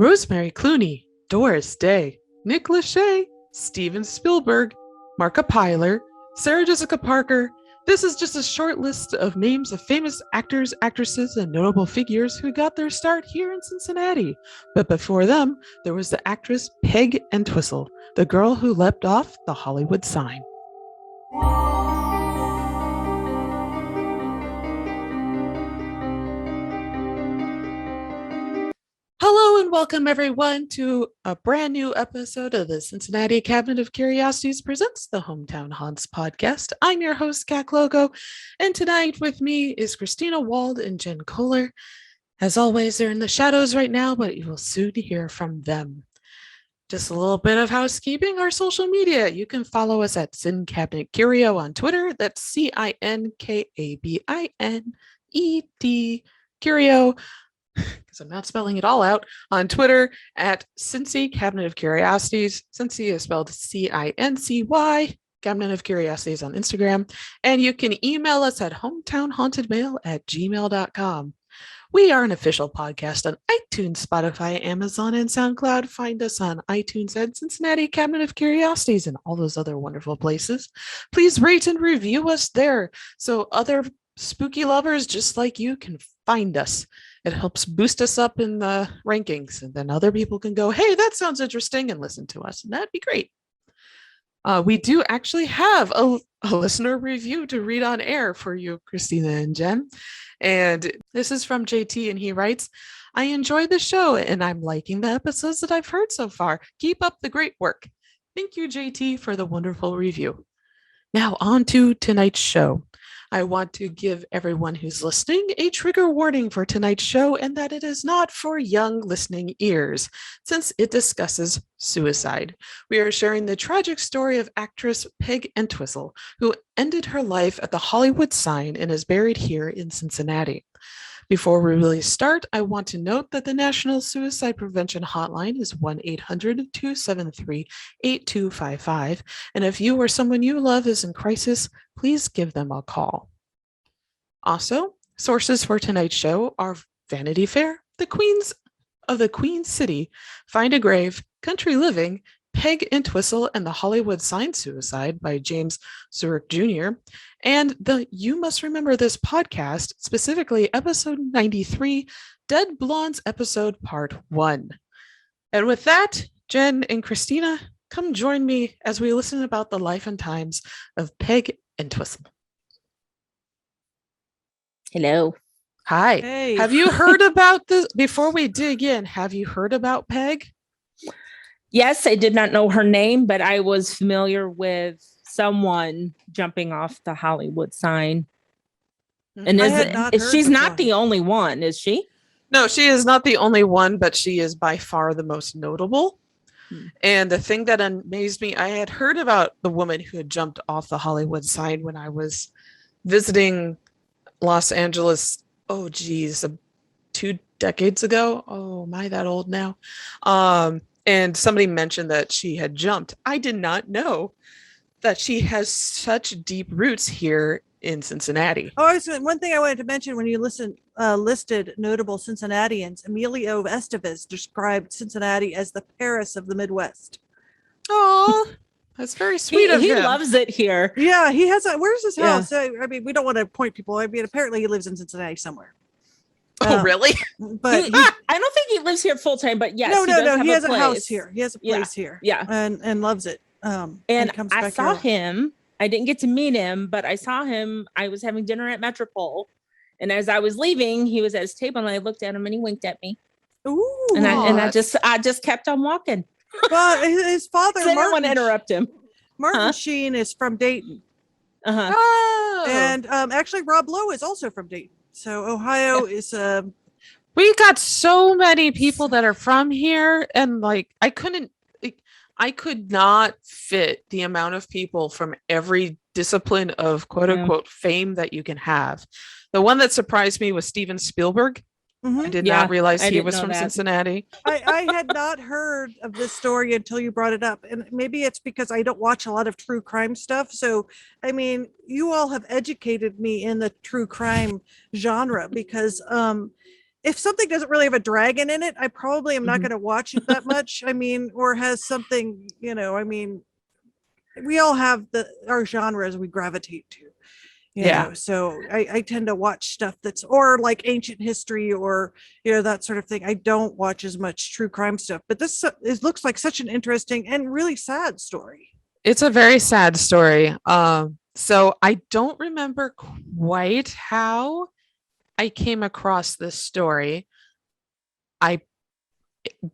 Rosemary Clooney, Doris Day, Nick Lachey, Steven Spielberg, Marka Pyler, Sarah Jessica Parker. This is just a short list of names of famous actors, actresses, and notable figures who got their start here in Cincinnati. But before them, there was the actress Peg Entwistle, the girl who leapt off the Hollywood sign. Hello and welcome everyone to a brand new episode of the Cincinnati Cabinet of Curiosities presents the Hometown Haunts podcast. I'm your host, Kat Logo, and tonight with me is Christina Wald and Jen Kohler. As always, they're in the shadows right now, but you will soon hear from them. Just a little bit of housekeeping, our social media. You can follow us at Cin Cabinet Curio on Twitter. That's CINKABINED Curio. Because I'm not spelling it all out, on Twitter at Cincy Cabinet of Curiosities. Cincy is spelled CINCY, Cabinet of Curiosities on Instagram. And you can email us at hometownhauntedmail@gmail.com. We are an official podcast on iTunes, Spotify, Amazon, and SoundCloud. Find us on iTunes at Cincinnati Cabinet of Curiosities and all those other wonderful places. Please rate and review us there so other spooky lovers just like you can find us. It helps boost us up in the rankings, and then other people can go, hey, that sounds interesting, and listen to us, and that'd be great. We do actually have a listener review to read on air for you, Christina and Jen. And this is from JT, and he writes, I enjoy the show, and I'm liking the episodes that I've heard so far. Keep up the great work. Thank you, JT, for the wonderful review. Now, on to tonight's show. I want to give everyone who's listening a trigger warning for tonight's show, and that it is not for young listening ears, since it discusses suicide. We are sharing the tragic story of actress Peg Entwistle, who ended her life at the Hollywood sign and is buried here in Cincinnati. Before we really start, I want to note that the National Suicide Prevention Hotline is 1-800-273-8255, and if you or someone you love is in crisis, please give them a call. Also, sources for tonight's show are Vanity Fair, The Queens of the Queen City, Find a Grave, Country Living, Peg Entwistle and the Hollywood Sign Suicide by James Zeruk Jr., and the You Must Remember This podcast, specifically episode 93, Dead Blondes episode part 1. And with that, Jen and Christina, come join me as we listen about the life and times of Peg Entwistle. Hello. Hi. Hey. Have you heard about this? Before we dig in, have you heard about Peg? Yes, I did not know her name, but I was familiar with someone jumping off the Hollywood sign. And she's not the only one, is she? No, she is not the only one, but she is by far the most notable. And the thing that amazed me, I had heard about the woman who had jumped off the Hollywood sign when I was visiting Los Angeles, 2 decades ago. Oh, am I that old now? And somebody mentioned that she had jumped. I did not know that she has such deep roots here in Cincinnati. One thing I wanted to mention when you listed notable Cincinnatians, Emilio Estevez described Cincinnati as the Paris of the Midwest. Oh, that's very sweet of him. He loves it here. Yeah, he has where's his house? I mean, we don't want to point people. I mean, apparently he lives in Cincinnati somewhere. Oh, really? But I don't think he lives here full time, but yes. No. He has a house here. He has a place here. Yeah. And loves it. And I saw him. I didn't get to meet him, but I saw him. I was having dinner at Metropole. And as I was leaving, he was at his table and I looked at him and he winked at me. Ooh. And I just kept on walking. Well, his father, I didn't want to interrupt him. Martin Sheen is from Dayton. Uh-huh. Oh. And actually Rob Lowe is also from Dayton. So Ohio is we got so many people that are from here, and I could not fit the amount of people from every discipline of quote unquote fame that you can have. The one that surprised me was Steven Spielberg. Mm-hmm. I did not realize he was from Cincinnati. I had not heard of this story until you brought it up. And maybe it's because I don't watch a lot of true crime stuff. So, I mean, you all have educated me in the true crime genre because if something doesn't really have a dragon in it, I probably am not going to watch it that much. I mean, or has something, I mean, we all have our genres we gravitate to, so I tend to watch stuff that's, or like ancient history or, that sort of thing. I don't watch as much true crime stuff, but this looks like such an interesting and really sad story. It's a very sad story. So I don't remember quite how I came across this story.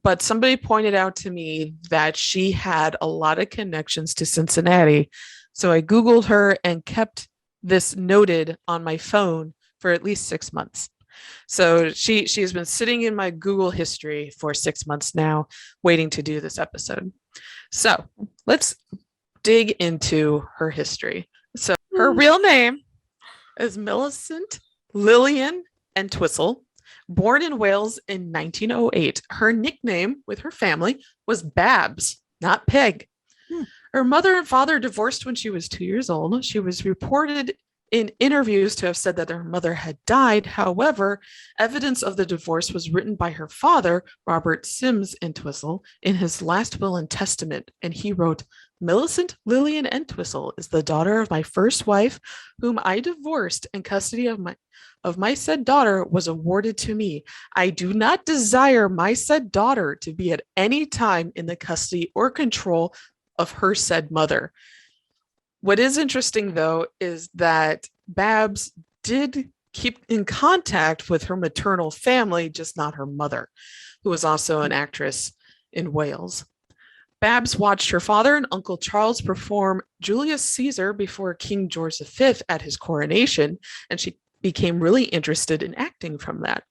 But somebody pointed out to me that she had a lot of connections to Cincinnati. So I Googled her and kept this noted on my phone for at least 6 months. So she has been sitting in my Google history for 6 months now, waiting to do this episode. So let's dig into her history. So her real name is Millicent Lillian Entwistle. Born in Wales in 1908, her nickname with her family was Babs, not Peg. Her mother and father divorced when she was 2 years old. She was reported in interviews to have said that her mother had died. However, evidence of the divorce was written by her father, Robert Sims Entwistle, in his last will and testament, and he wrote, Millicent Lillian Entwistle is the daughter of my first wife, whom I divorced, and custody of my said daughter was awarded to me. I do not desire my said daughter to be at any time in the custody or control of her said mother. What is interesting, though, is that Babs did keep in contact with her maternal family, just not her mother, who was also an actress in Wales. Babs watched her father and Uncle Charles perform Julius Caesar before King George V at his coronation, and she became really interested in acting from that.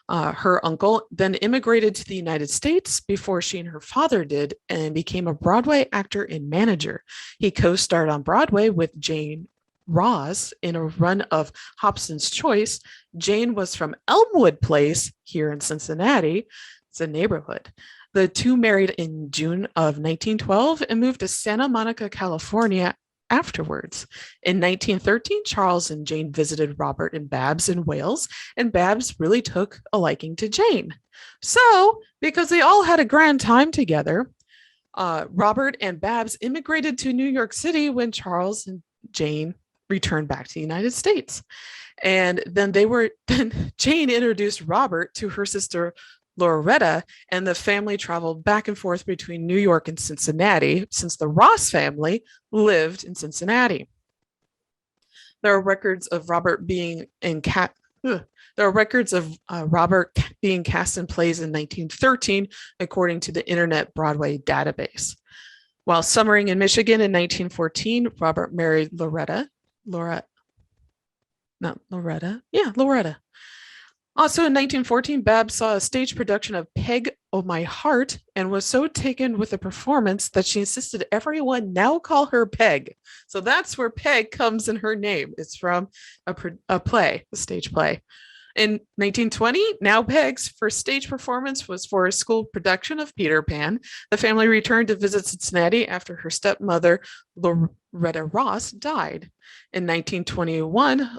Her uncle then immigrated to the United States before she and her father did and became a Broadway actor and manager. He co-starred on Broadway with Jane Ross in a run of Hobson's Choice. Jane was from Elmwood Place here in Cincinnati. It's a neighborhood. The two married in June of 1912 and moved to Santa Monica, California afterwards. In 1913, Charles and Jane visited Robert and Babs in Wales, and Babs really took a liking to Jane. So, because they all had a grand time together, Robert and Babs immigrated to New York City when Charles and Jane returned back to the United States. And then Jane introduced Robert to her sister Loretta, and the family traveled back and forth between New York and Cincinnati since the Ross family lived in Cincinnati. There are records of Robert being cast in plays in 1913, according to the Internet Broadway database. While summering in Michigan in 1914, Robert married Loretta. Also in 1914, Babs saw a stage production of Peg, Oh My Heart, and was so taken with the performance that she insisted everyone now call her Peg. So that's where Peg comes in her name. It's from a stage play. In 1920, now Peg's first stage performance was for a school production of Peter Pan. The family returned to visit Cincinnati after her stepmother, Loretta Ross, died. In 1921,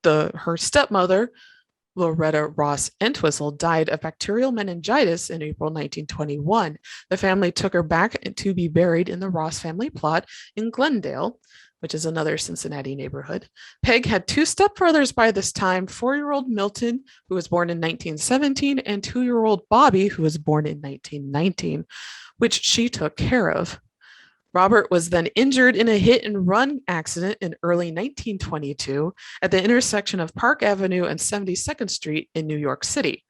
her stepmother, Loretta Ross Entwistle, died of bacterial meningitis in April 1921. The family took her back to be buried in the Ross family plot in Glendale, which is another Cincinnati neighborhood. Peg had two stepbrothers by this time, 4-year-old Milton, who was born in 1917, and 2-year-old Bobby, who was born in 1919, which she took care of. Robert was then injured in a hit-and-run accident in early 1922 at the intersection of Park Avenue and 72nd Street in New York City.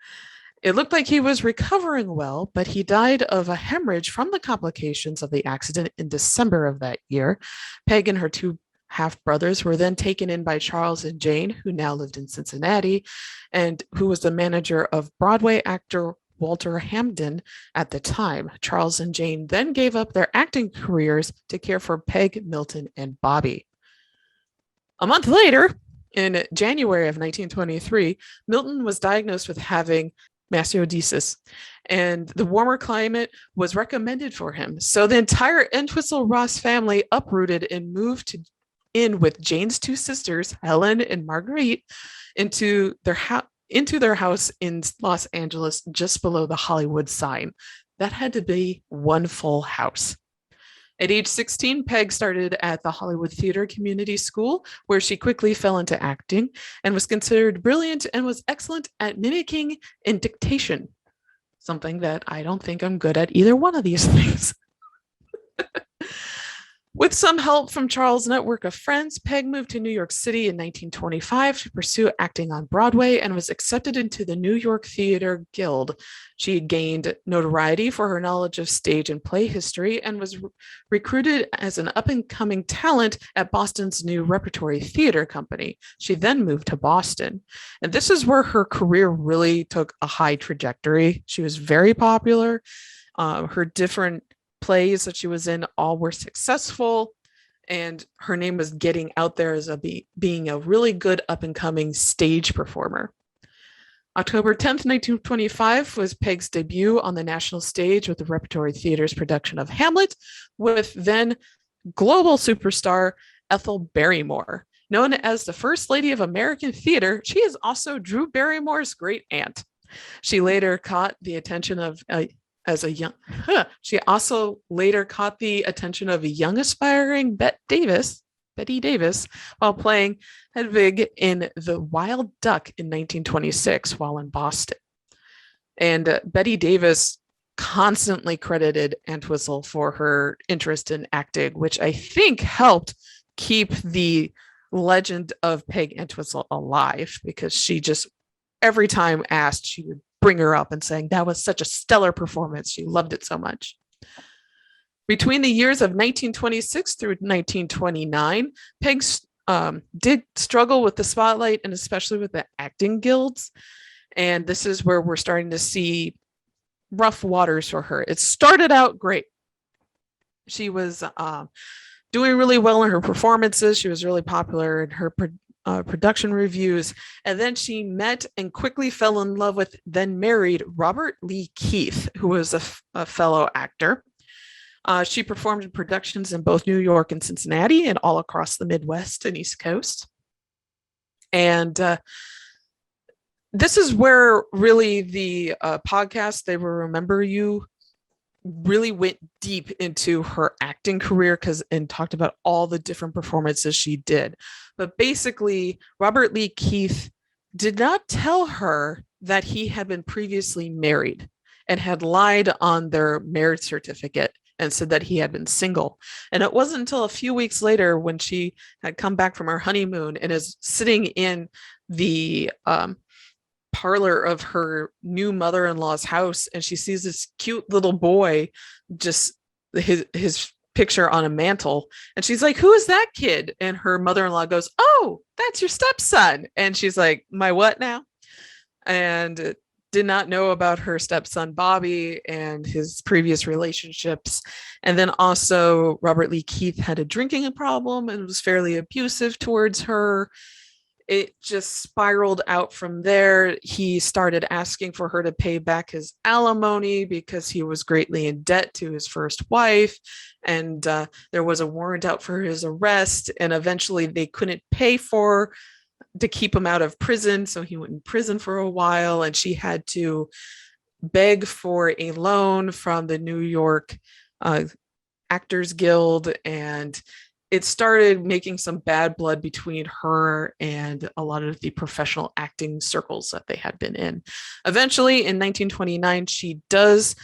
It looked like he was recovering well, but he died of a hemorrhage from the complications of the accident in December of that year. Peg and her two half-brothers were then taken in by Charles and Jane, who now lived in Cincinnati, and who was the manager of Broadway actor Walter Hamden at the time. Charles and Jane then gave up their acting careers to care for Peg, Milton, and Bobby. A month later, in January of 1923, Milton was diagnosed with having mastoiditis, and the warmer climate was recommended for him. So the entire Entwistle Ross family uprooted and moved in with Jane's two sisters, Helen and Marguerite, into their into their house in Los Angeles, just below the Hollywood sign. That had to be one full house. At age 16, Peg started at the Hollywood Theater Community School, where she quickly fell into acting and was considered brilliant and was excellent at mimicking and dictation, something that I don't think I'm good at either one of these things. With some help from Charles' network of friends, Peg moved to New York City in 1925 to pursue acting on Broadway and was accepted into the New York Theater Guild. She gained notoriety for her knowledge of stage and play history and was recruited as an up-and-coming talent at Boston's New Repertory Theater Company. She then moved to Boston. And this is where her career really took a high trajectory. She was very popular. Her different plays that she was in all were successful, and her name was getting out there as being a really good up-and-coming stage performer. October 10th, 1925 was Peg's debut on the national stage with the Repertory Theater's production of Hamlet with then global superstar Ethel Barrymore. Known as the First Lady of American Theater, she is also Drew Barrymore's great aunt. She later caught the attention of she also later caught the attention of a young aspiring Betty Davis, while playing Hedwig in The Wild Duck in 1926 while in Boston. And Betty Davis constantly credited Entwistle for her interest in acting, which I think helped keep the legend of Peg Entwistle alive, because she just, every time asked, she would bring her up and saying that was such a stellar performance. She loved it so much. Between the years of 1926 through 1929, Peg did struggle with the spotlight and especially with the acting guilds. And this is where we're starting to see rough waters for her. It started out great. She was doing really well in her performances. She was really popular in her production reviews, and then she met and quickly fell in love with then married Robert Lee Keith, who was a fellow actor. She performed in productions in both New York and Cincinnati and all across the Midwest and East Coast. And this is where really the podcast, They Will Remember You, really went deep into her acting career and talked about all the different performances she did. But basically, Robert Lee Keith did not tell her that he had been previously married and had lied on their marriage certificate and said that he had been single. And it wasn't until a few weeks later, when she had come back from her honeymoon and is sitting in the parlor of her new mother-in-law's house, and she sees this cute little boy, just his picture on a mantle, and she's like, "Who is that kid?" And her mother-in-law goes, "Oh, that's your stepson." And she's like, "My what now?" And did not know about her stepson Bobby and his previous relationships. And then also Robert Lee Keith had a drinking problem and was fairly abusive towards her. It just spiraled out from there. He started asking for her to pay back his alimony because he was greatly in debt to his first wife. And there was a warrant out for his arrest. And eventually they couldn't pay to keep him out of prison. So he went in prison for a while, and she had to beg for a loan from the New York Actors Guild. And it started making some bad blood between her and a lot of the professional acting circles that they had been in. Eventually, in 1929, she does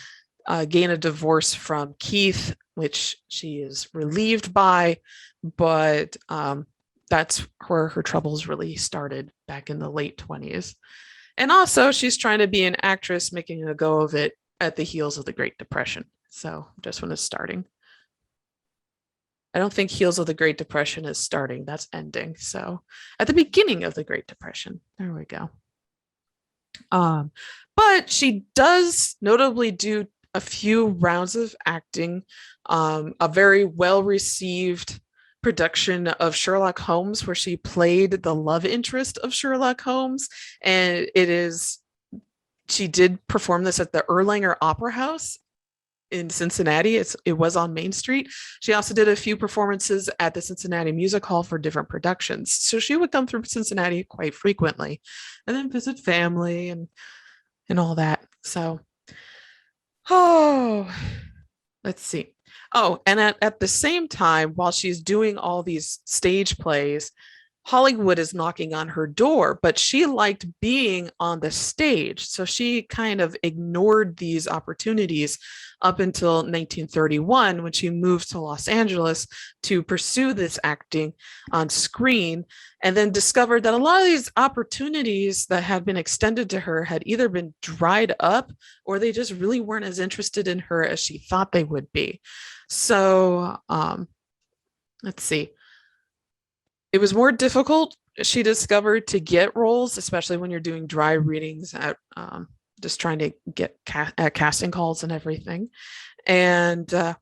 gain a divorce from Keith, which she is relieved by, but that's where her troubles really started back in the late 20s. And also, she's trying to be an actress, making a go of it at the heels of the Great Depression. So just when it's starting. I don't think heels of the Great Depression is starting. That's ending. So at the beginning of the Great Depression. There we go. But she does notably do a few rounds of acting, a very well-received production of Sherlock Holmes, where she played the love interest of Sherlock Holmes. And she did perform this at the Erlanger Opera House in Cincinnati. It was on Main Street. She also did a few performances at the Cincinnati Music Hall for different productions. So she would come through Cincinnati quite frequently and then visit family and all that. So, let's see. Oh, and at the same time, while she's doing all these stage plays, Hollywood is knocking on her door, but she liked being on the stage. So she kind of ignored these opportunities up until 1931 when she moved to Los Angeles to pursue this acting on screen, and then discovered that a lot of these opportunities that had been extended to her had either been dried up or they just really weren't as interested in her as she thought they would be. So let's see. It was more difficult, she discovered, to get roles, especially when you're doing dry readings at just trying to get casting calls and everything. And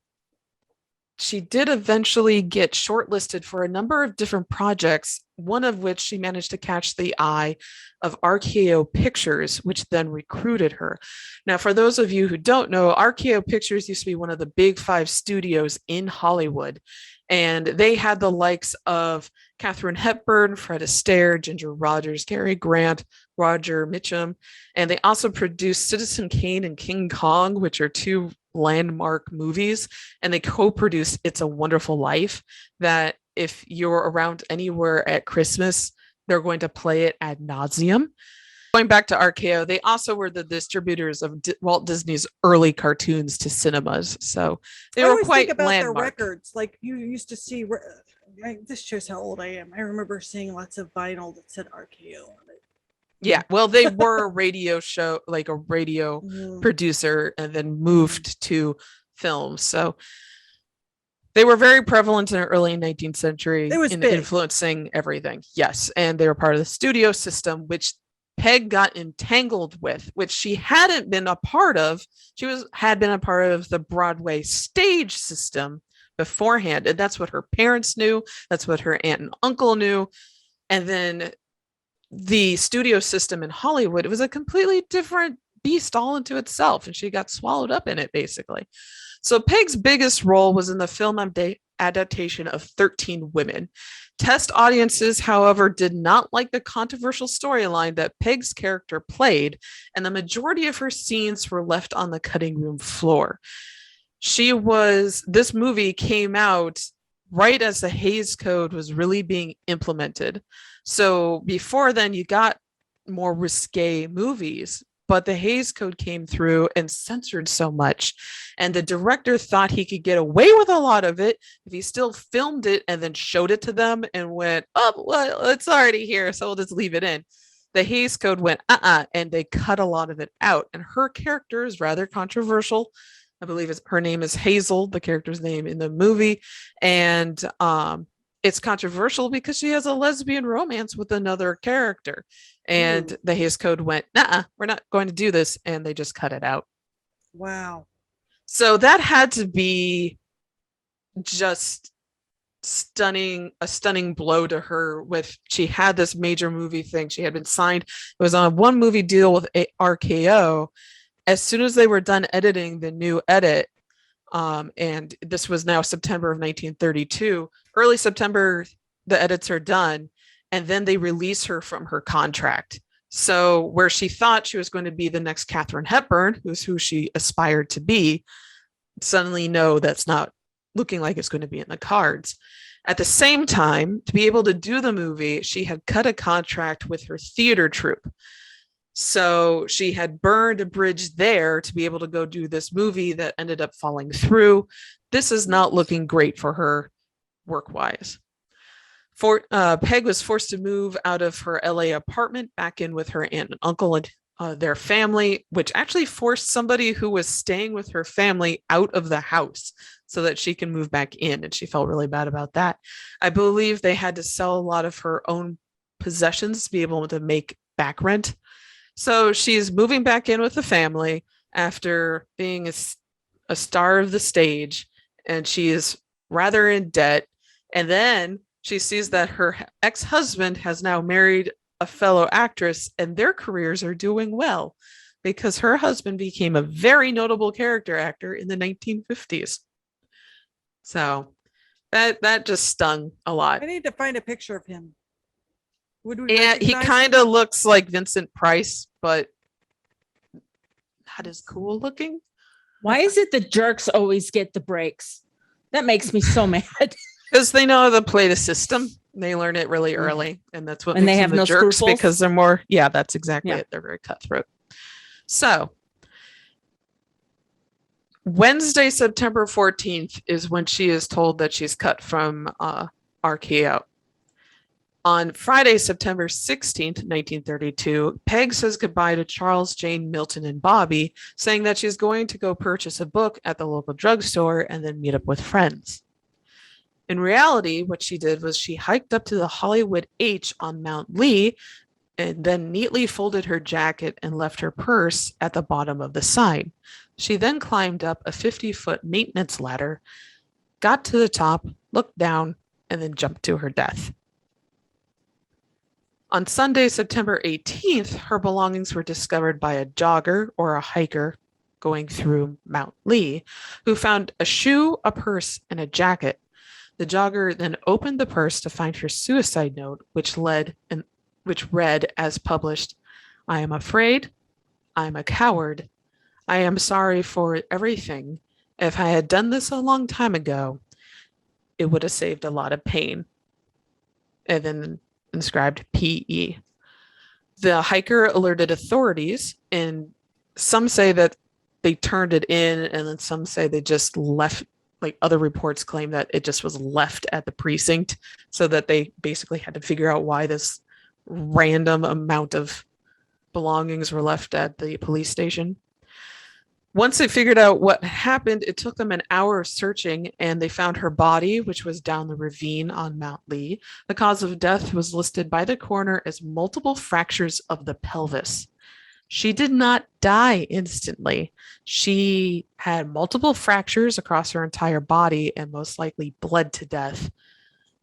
she did eventually get shortlisted for a number of different projects, one of which she managed to catch the eye of RKO Pictures, which then recruited her. Now, for those of you who don't know, RKO Pictures used to be one of the big 5 studios in Hollywood. And they had the likes of Katharine Hepburn, Fred Astaire, Ginger Rogers, Cary Grant, Roger Mitchum. And they also produced Citizen Kane and King Kong, which are 2 landmark movies. And they co-produced It's a Wonderful Life, that if you're around anywhere at Christmas, they're going to play it ad nauseum. Going back to RKO, they also were the distributors of Walt Disney's early cartoons to cinemas. So they were quite think about landmark. Their records. Like you used to see, this shows how old I am. I remember seeing lots of vinyl that said RKO on it. Yeah, well, they were a radio show, like a radio producer, and then moved to film. So they were very prevalent in the early 19th century in influencing everything. Yes, and they were part of the studio system, which Peg got entangled with, which she hadn't been a part of. She had been a part of the Broadway stage system beforehand, and that's what her parents knew. That's what her aunt and uncle knew. And then the studio system in Hollywood, it was a completely different beast all into itself, and she got swallowed up in it, basically. So Peg's biggest role was in the film adaptation of 13 Women. Test audiences, however, did not like the controversial storyline that Peg's character played, and the majority of her scenes were left on the cutting room floor. This movie came out right as the Hays Code was really being implemented. So before then, you got more risque movies, but the Hays Code came through and censored so much. And the director thought he could get away with a lot of it if he still filmed it and then showed it to them and went, oh, well, it's already here, so we'll just leave it in. The Hays Code went, and they cut a lot of it out. And her character is rather controversial. I believe her name is Hazel, the character's name in the movie. And it's controversial because she has a lesbian romance with another character. And the Hays Code went, we're not going to do this. And they just cut it out. Wow. So that had to be just a stunning blow to her. She had this major movie thing. She had been signed. It was on a 1 movie deal with RKO. As soon as they were done editing the new edit, and this was now September of 1932, early September, the edits are done, and then they release her from her contract. So where she thought she was going to be the next Katharine Hepburn, who's who she aspired to be, suddenly, no, that's not looking like it's going to be in the cards. At the same time, to be able to do the movie, she had cut a contract with her theater troupe. So she had burned a bridge there to be able to go do this movie that ended up falling through. This is not looking great for her work-wise. Peg was forced to move out of her LA apartment back in with her aunt and uncle and their family, which actually forced somebody who was staying with her family out of the house so that she can move back in. And she felt really bad about that. I believe they had to sell a lot of her own possessions to be able to make back rent. So she's moving back in with the family after being a star of the stage, and she is rather in debt. And then she sees that her ex-husband has now married a fellow actress, and their careers are doing well. because her husband became a very notable character actor in the 1950s. So that just stung a lot. I need to find a picture of him. Would we he kind of looks like Vincent Price, but not as cool looking. Why is it the jerks always get the breaks? That makes me so mad. Because they know how to play the system. They learn it really early, and that's what makes they have them the jerks scruples? Because they're more. Yeah, that's exactly it. They're very cutthroat. So Wednesday, September 14th is when she is told that she's cut from RKO. On Friday, September 16th, 1932, Peg says goodbye to Charles, Jane, Milton, and Bobby, saying that she's going to go purchase a book at the local drugstore and then meet up with friends. In reality, what she did was she hiked up to the Hollywood H on Mount Lee and then neatly folded her jacket and left her purse at the bottom of the sign. She then climbed up a 50-foot maintenance ladder, got to the top, looked down, and then jumped to her death. On Sunday, September 18th, her belongings were discovered by a jogger or a hiker going through Mount Lee, who found a shoe, a purse, and a jacket. The jogger then opened the purse to find her suicide note, which read as published, "I am afraid, I am a coward, I am sorry for everything. If I had done this a long time ago, it would have saved a lot of pain." And then inscribed PE. The hiker alerted authorities, and some say that they turned it in, and then some say they just left. Like other reports claim that it just was left at the precinct, so that they basically had to figure out why this random amount of belongings were left at the police station. Once they figured out what happened, it took them an hour of searching, and they found her body, which was down the ravine on Mount Lee. The cause of death was listed by the coroner as multiple fractures of the pelvis. She did not die instantly. She had multiple fractures across her entire body and most likely bled to death.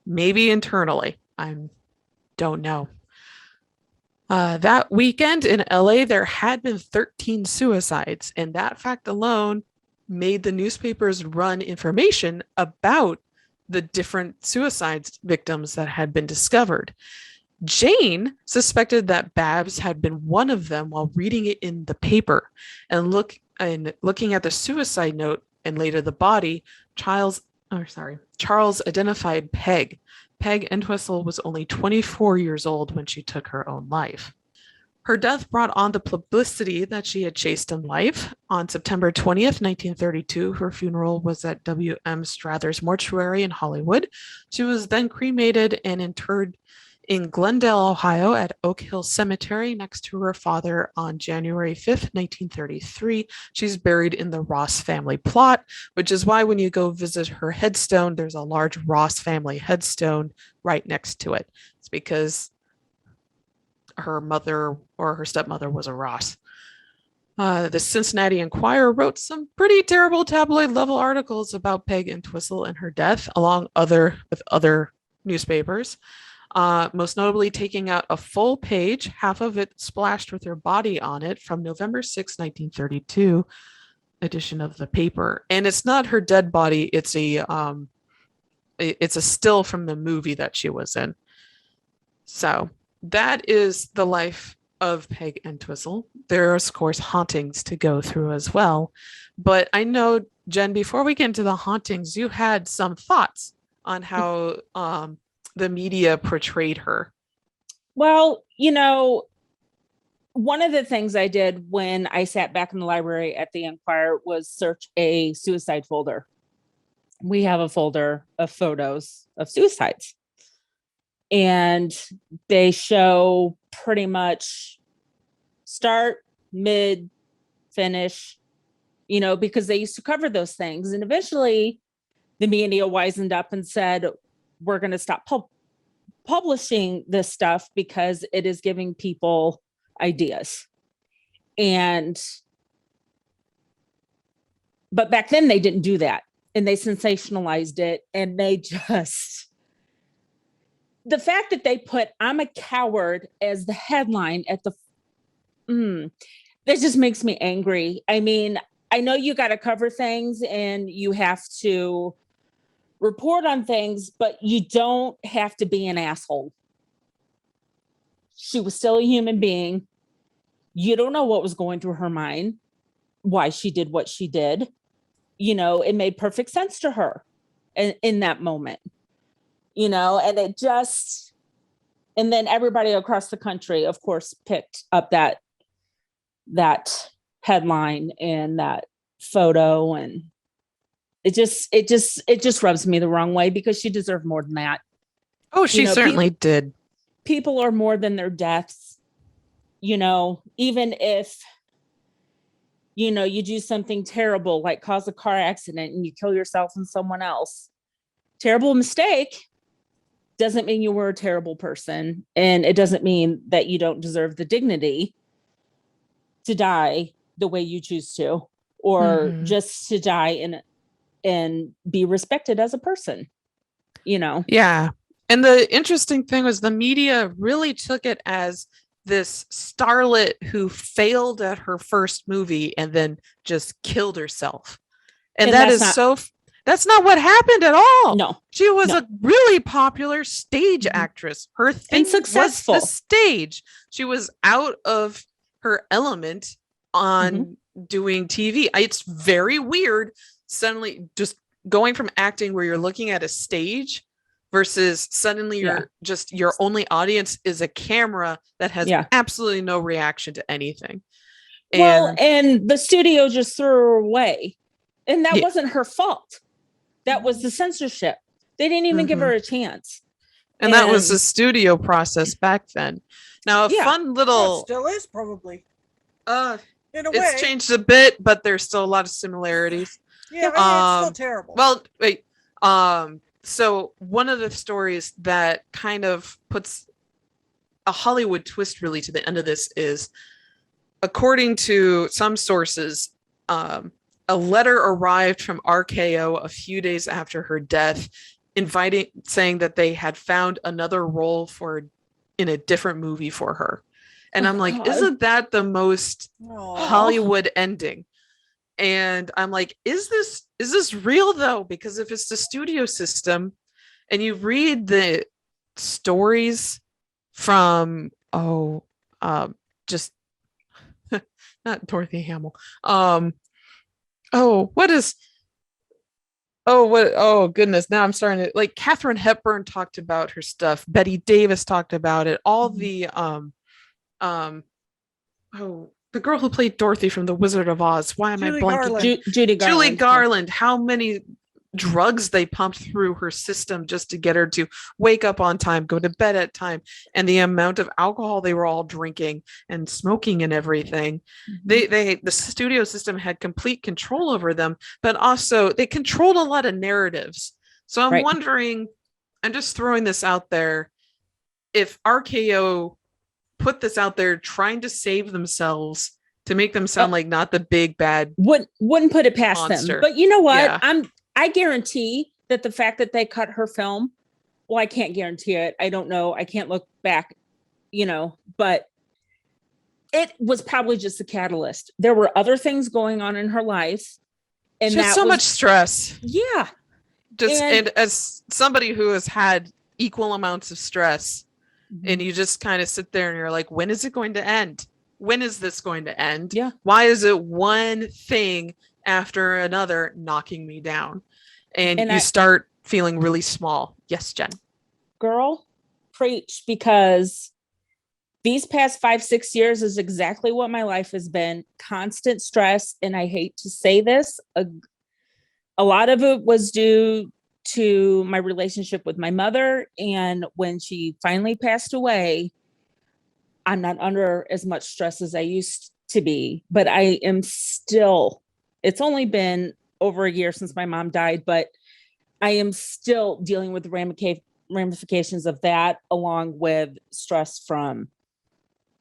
Maybe internally. I don't know. That weekend in LA, there had been 13 suicides, and that fact alone made the newspapers run information about the different suicide victims that had been discovered. Jane suspected that Babs had been one of them while reading it in the paper, and looking at the suicide note and later the body. Charles identified Peg. Peg Entwistle was only 24 years old when she took her own life. Her death brought on the publicity that she had chased in life. On September 20th, 1932, her funeral was at W.M. Strathers Mortuary in Hollywood. She was then cremated and interred in Glendale, Ohio at Oak Hill Cemetery next to her father on January 5th, 1933. She's buried in the Ross family plot, which is why when you go visit her headstone, there's a large Ross family headstone right next to it. It's because her mother or her stepmother was a Ross. The Cincinnati Enquirer wrote some pretty terrible tabloid level articles about Peg Entwistle and her death, along with other newspapers. Most notably taking out a full page, half of it splashed with her body on it, from November 6, 1932 edition of the paper. And it's not her dead body, it's a still from the movie that she was in. So that is the life of Peg Entwistle. There are, of course, hauntings to go through as well. But I know, Jen, before we get into the hauntings, you had some thoughts on how the media portrayed her. Well, one of the things I did when I sat back in the library at the Enquirer was search a suicide folder. We have a folder of photos of suicides. And they show pretty much start, mid, finish, because they used to cover those things. And eventually the media wisened up and said, we're going to stop publishing this stuff because it is giving people ideas. But back then they didn't do that, and they sensationalized it, and they just, the fact that they put "I'm a coward" as the headline at the that just makes me angry. I mean, I know you got to cover things and you have to report on things, but you don't have to be an asshole. She was still a human being. You don't know what was going through her mind, why she did what she did. You know, it made perfect sense to her in that moment, you know, and it just, and then everybody across the country, of course, picked up that headline and that photo, and it just rubs me the wrong way because she deserved more than that. Oh, she certainly did. People are more than their deaths. You know, even if, you know, you do something terrible, like cause a car accident and you kill yourself and someone else, terrible mistake, doesn't mean you were a terrible person. And it doesn't mean that you don't deserve the dignity to die the way you choose to, or just to die and be respected as a person, you know? Yeah. And the interesting thing was the media really took it as this starlet who failed at her first movie and then just killed herself. And that's not what happened at all. No. She was a really popular stage actress. Her thing was the stage. She was out of her element on doing TV. It's very weird suddenly just going from acting where you're looking at a stage versus suddenly your only audience is a camera that has absolutely no reaction to anything. And the studio just threw her away. And that wasn't her fault. That was the censorship. They didn't even give her a chance. And that was the studio process back then. Now, a fun little... It still is, probably. In a way. It's changed a bit, but there's still a lot of similarities. Yeah, it's still terrible. Well, wait. So one of the stories that kind of puts a Hollywood twist really to the end of this is, according to some sources, a letter arrived from RKO a few days after her death, saying that they had found another role in a different movie for her. And I'm like, isn't that the most Hollywood ending? And I'm like, is this real though? Because if it's the studio system and you read the stories from, just not Dorothy Hamill. Goodness. Now I'm starting to, like, Katharine Hepburn talked about her stuff. Betty Davis talked about it. All the, the girl who played Dorothy from The Wizard of Oz. Why am I blanking? Judy Garland. Julie Garland. How many drugs they pumped through her system just to get her to wake up on time, go to bed at time, and the amount of alcohol they were all drinking and smoking and everything. The studio system had complete control over them, but also they controlled a lot of narratives. So I'm wondering, I'm just throwing this out there, if RKO put this out there trying to save themselves to make them sound like not the big bad wouldn't put it past monster. them. But you know what? I guarantee that the fact that they cut her film, well, I can't guarantee it. I don't know. I can't look back, you know, but it was probably just a catalyst. There were other things going on in her life. And just so much stress. Yeah. And as somebody who has had equal amounts of stress, and you just kind of sit there and you're like, when is it going to end? When is this going to end? Yeah. Why is it one thing after another knocking me down? And you start feeling really small. Yes, Jen. Girl, preach, because these past 5-6 years is exactly what my life has been. Constant stress. And I hate to say this, a lot of it was due to my relationship with my mother. And when she finally passed away, I'm not under as much stress as I used to be, but I am still, it's only been over a year since my mom died, but I am still dealing with the ramifications of that, along with stress from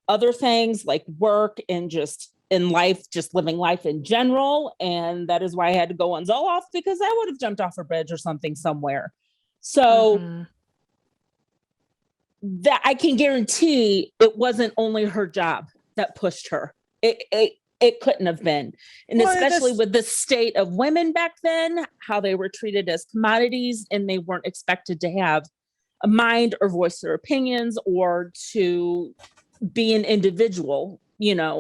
other things like work and just in life, just living life in general. And that is why I had to go on Zoloft, because I would have jumped off a bridge or something somewhere. So that I can guarantee it wasn't only her job that pushed her. it couldn't have been. And especially with the state of women back then, how they were treated as commodities, and they weren't expected to have a mind or voice their opinions or to be an individual,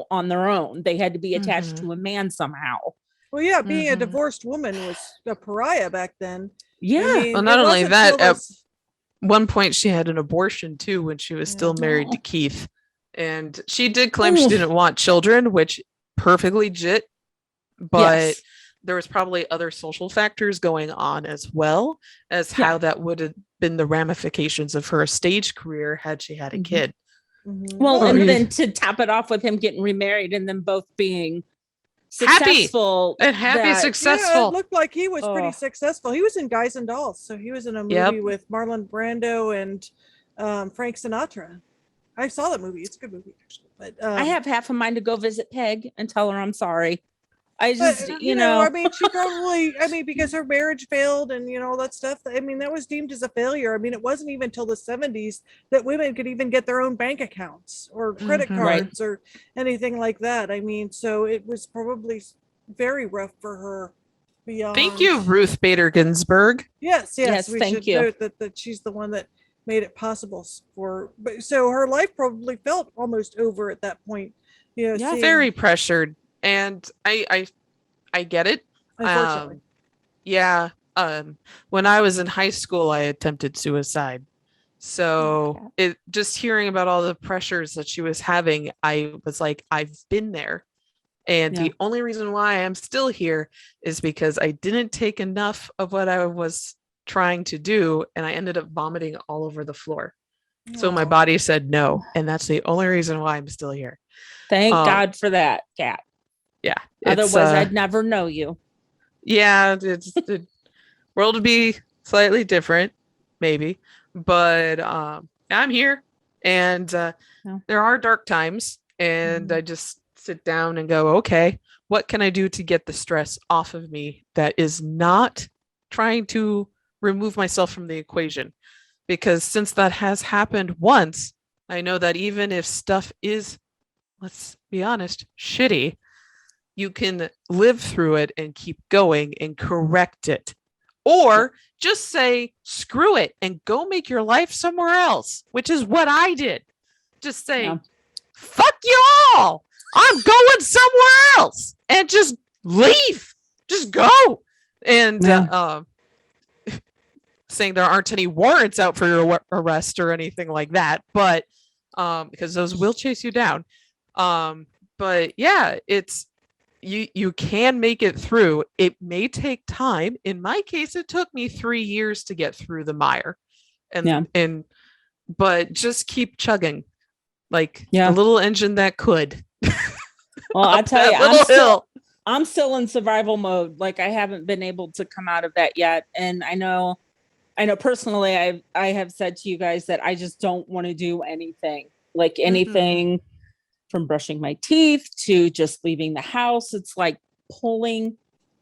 on their own. They had to be attached to a man somehow. Well, yeah, being a divorced woman was a pariah back then. Yeah. I mean, well, not only that, at one point she had an abortion too when she was still married to Keith. And she did claim she didn't want children, which perfectly legit. But there was probably other social factors going on as well as how that would have been the ramifications of her stage career had she had a kid. Well, and then to top it off with him getting remarried and them both being successful. Successful. Yeah, it looked like he was pretty successful. He was in Guys and Dolls. So he was in a movie with Marlon Brando and Frank Sinatra. I saw that movie. It's a good movie, actually. But I have half a mind to go visit Peg and tell her I'm sorry. I just, she probably, because her marriage failed and, all that stuff. I mean, that was deemed as a failure. I mean, it wasn't even until the 70s that women could even get their own bank accounts or credit cards or anything like that. I mean, so it was probably very rough for her. Beyond. Thank you, Ruth Bader Ginsburg. Yes, we should note that she's the one that made it possible but so her life probably felt almost over at that point. Very pressured. And I get it. Unfortunately. When I was in high school, I attempted suicide. So it just hearing about all the pressures that she was having, I was like, I've been there. And the only reason why I'm still here is because I didn't take enough of what I was trying to do. And I ended up vomiting all over the floor. So my body said no. And that's the only reason why I'm still here. Thank God for that, Kat. Yeah. Otherwise, I'd never know you. Yeah, the world would be slightly different, maybe. But I'm here, and there are dark times, and I just sit down and go, okay, what can I do to get the stress off of me that is not trying to remove myself from the equation? Because since that has happened once, I know that even if stuff is, let's be honest, shitty, you can live through it and keep going and correct it. Or just say, screw it and go make your life somewhere else, which is what I did. Just say, fuck you all. I'm going somewhere else and just leave. Just go. And saying there aren't any warrants out for your arrest or anything like that. But because those will chase you down. But yeah, it's, you can make it through. It may take time. In my case, it took me 3 years to get through the mire, but just keep chugging like a little engine that could. Well, I tell you, I'm still in survival mode. Like, I haven't been able to come out of that yet. And I know personally, I have said to you guys that I just don't want to do anything, like anything. From brushing my teeth to just leaving the house. It's like pulling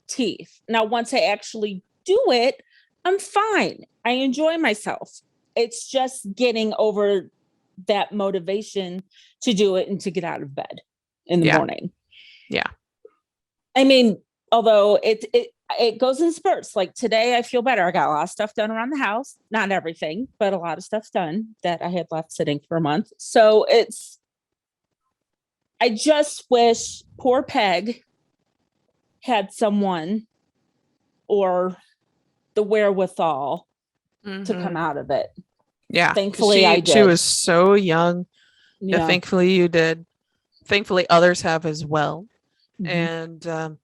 teeth. Now, once I actually do it, I'm fine. I enjoy myself. It's just getting over that motivation to do it and to get out of bed in the morning. Yeah. I mean, although it goes in spurts. Like today, I feel better. I got a lot of stuff done around the house. Not everything, but a lot of stuff done that I had left sitting for a month. So I just wish poor Peg had someone or the wherewithal to come out of it. Yeah. Thankfully, I did. She was so young. Yeah. Thankfully, you did. Thankfully, others have as well. And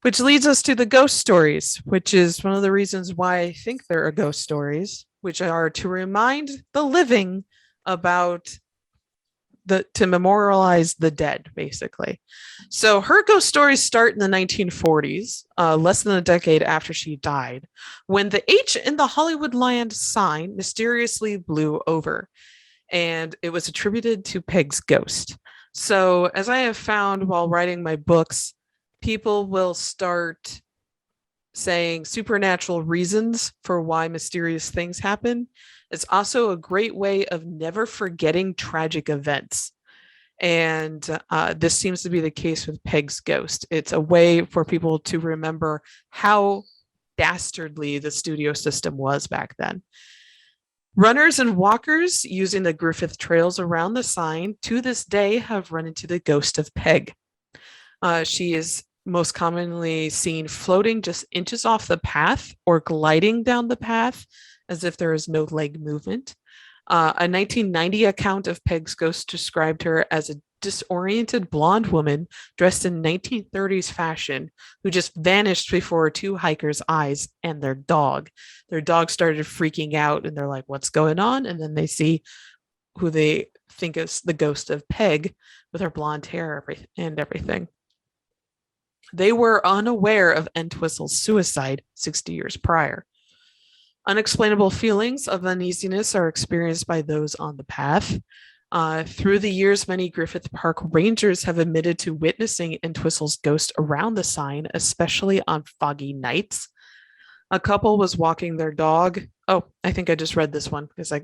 which leads us to the ghost stories, which is one of the reasons why I think there are ghost stories, which are to remind the living about to memorialize the dead, basically. So her ghost stories start in the 1940s, less than a decade after she died, when the H in the Hollywoodland sign mysteriously blew over, and it was attributed to Peg's ghost. So as I have found while writing my books, people will start saying supernatural reasons for why mysterious things happen. It's also a great way of never forgetting tragic events. And this seems to be the case with Peg's ghost. It's a way for people to remember how dastardly the studio system was back then. Runners and walkers using the Griffith trails around the sign to this day have run into the ghost of Peg. She is most commonly seen floating just inches off the path or gliding down the path as if there is no leg movement. A 1990 account of Peg's ghost described her as a disoriented blonde woman dressed in 1930s fashion who just vanished before two hikers' eyes and their dog. Their dog started freaking out and they're like, what's going on? And then they see who they think is the ghost of Peg with her blonde hair and everything. They were unaware of Entwistle's suicide 60 years prior. Unexplainable feelings of uneasiness are experienced by those on the path. Through the years, many Griffith Park rangers have admitted to witnessing Entwistle's ghost around the sign, especially on foggy nights. A couple was walking their dog. Oh, I think I just read this one because I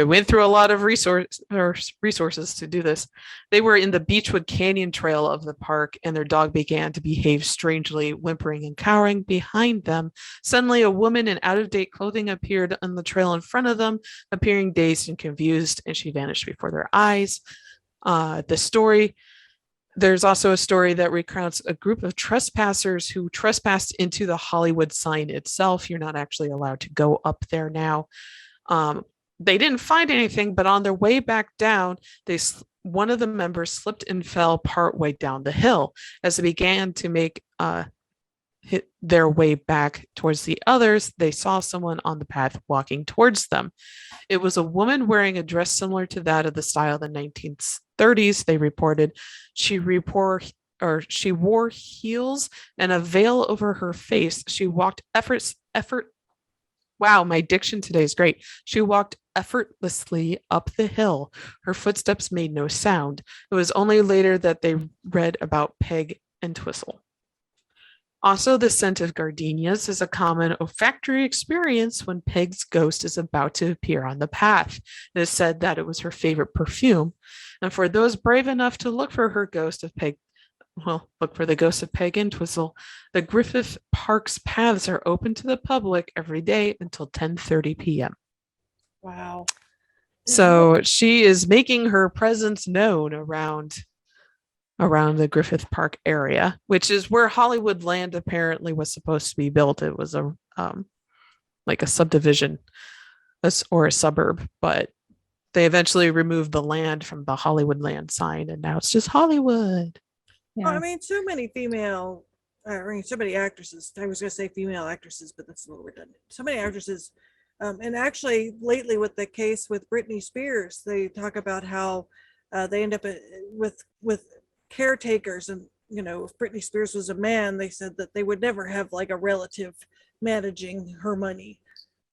went through a lot of resources to do this. They were in the Beechwood Canyon trail of the park, and their dog began to behave strangely, whimpering and cowering behind them. Suddenly, a woman in out-of-date clothing appeared on the trail in front of them, appearing dazed and confused, and she vanished before their eyes. There's also a story that recounts a group of trespassers who trespassed into the Hollywood sign itself. You're not actually allowed to go up there now. They didn't find anything, but on their way back down, one of the members slipped and fell partway down the hill. As they began to make their way back towards the others, they saw someone on the path walking towards them. It was a woman wearing a dress similar to that of the style of the 1930s, they reported. She wore heels and a veil over her face. She walked Wow, my diction today is great. She walked effortlessly up the hill. Her footsteps made no sound. It was only later that they read about Peg Entwistle. Also, the scent of gardenias is a common olfactory experience when Peg's ghost is about to appear on the path. It is said that it was her favorite perfume. And for those brave enough to look for the ghost of Peg Entwistle, the Griffith Park's paths are open to the public every day until 10:30 p.m. Wow. So she is making her presence known around the Griffith Park area, which is where Hollywood land apparently was supposed to be built. It was a subdivision or a suburb, but they eventually removed the land from the Hollywood land sign, and now it's just Hollywood. Yeah. Well, I mean, so many so many actresses. I was going to say female actresses, but that's a little redundant. So many actresses. And actually, lately with the case with Britney Spears, they talk about how they end up with caretakers. And, if Britney Spears was a man, they said that they would never have like a relative managing her money